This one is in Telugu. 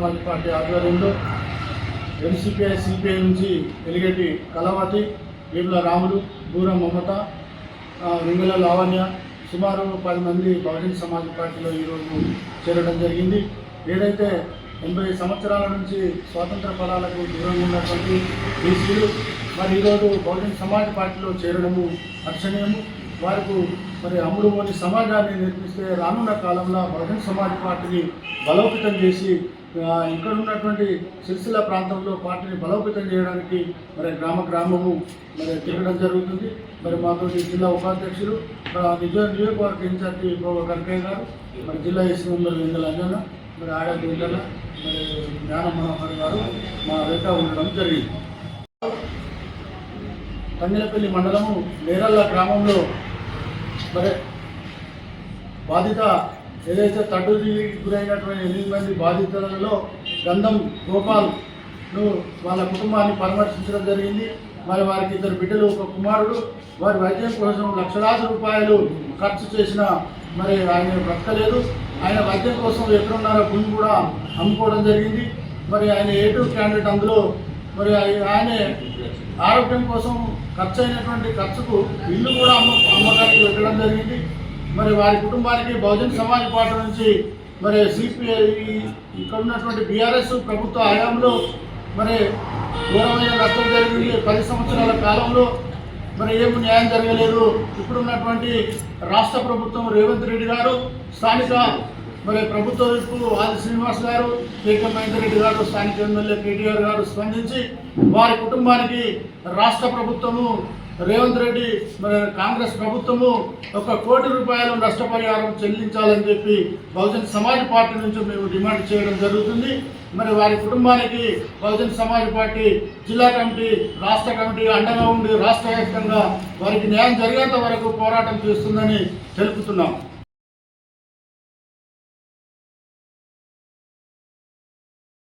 సమాజ్ పార్టీ ఆధ్వర్యంలో ఎంసీపీఐ సిపిఐ నుంచి ఎలిగేటి కళావతి, వేముల రాములు, దూరం మమత, వెంగళ లావణ్య సుమారు 10 మంది బహుజన్ సమాజ్ పార్టీలో ఈరోజు చేరడం జరిగింది. ఏదైతే 80 సంవత్సరాల నుంచి స్వాతంత్ర ఫలాలకు దూరంగా ఉన్నటువంటి బీసీలు మరి ఈరోజు బహుజన్ సమాజ్ పార్టీలో చేరడము హర్షణీయము. వారికి మరి అమ్ముడుపోని సమాజాన్ని నిర్మిస్తే రానున్న కాలంలో బహుజన్ సమాజ్ పార్టీని బలోపేతం చేసి ఇక్కడ ఉన్నటువంటి సిరిసిల్ల ప్రాంతంలో పార్టీని బలోపేతం చేయడానికి మరి గ్రామము మరి తిరగడం జరుగుతుంది. మరి మాతో జిల్లా ఉపాధ్యక్షులు నియోజకవర్గ ఇన్ఛార్జి కనకయ్య గారు, మరి జిల్లా ఎస్సీ మెంబర్ వెంగళ అంజన, మరి ఆడది వెంగళ, మరి జ్ఞాన మనోహర్ గారు మా వెంట ఉండడం జరిగింది. తంగిలపల్లి మండలము నేరల్ల గ్రామంలో మరి బాధిత ఏదైతే తడ్డుకి గురైనటువంటి 8 మంది బాధితులలో గంధం గోపాల్ను వాళ్ళ కుటుంబాన్ని పరామర్శించడం జరిగింది. మరి వారికి 2 బిడ్డలు, 1 కుమారుడు. వారి వైద్యం కోసం లక్షలాది రూపాయలు ఖర్చు చేసిన మరి ఆయన బ్రతకలేదు. ఆయన వైద్యం కోసం ఎక్కడున్నారో భూమి కూడా అమ్ముకోవడం జరిగింది. మరి ఆయన A2 క్యాండిడేట్. అందులో మరి ఆయన ఆరోగ్యం కోసం ఖర్చు అయినటువంటి ఖర్చుకు ఇల్లు కూడా అమ్మకానికి పెట్టడం జరిగింది. మరి వారి కుటుంబానికి బహుజన్ సమాజ్ పార్టీ నుంచి మరి సిపిఐ ఇక్కడ ఉన్నటువంటి బీఆర్ఎస్ ప్రభుత్వ హయాంలో మరి ఘోరమైన నష్టం జరిగింది. 10 సంవత్సరాల కాలంలో మరి ఏమి న్యాయం జరగలేదు. ఇప్పుడున్నటువంటి రాష్ట్ర ప్రభుత్వం రేవంత్ రెడ్డి గారు, స్థానిక మరి ప్రభుత్వ వైపు ఆది శ్రీనివాస్ గారు, కేకే మహేందర్ రెడ్డి గారు, స్థానిక ఎమ్మెల్యే కేటీఆర్ గారు స్పందించి వారి కుటుంబానికి రాష్ట్ర ప్రభుత్వము రేవంత్ రెడ్డి మరి కాంగ్రెస్ ప్రభుత్వము 1 కోటి రూపాయలు నష్టపరిహారం చెల్లించాలని చెప్పి బహుజన్ సమాజ్ పార్టీ నుంచి మేము డిమాండ్ చేయడం జరుగుతుంది. మరి వారి కుటుంబానికి బహుజన్ సమాజ్ పార్టీ జిల్లా కమిటీ, రాష్ట్ర కమిటీ అండగా ఉండి రాష్ట్ర వ్యాప్తంగా వారికి న్యాయం జరిగేంత వరకు పోరాటం చేస్తుందని తెలుపుతున్నాం.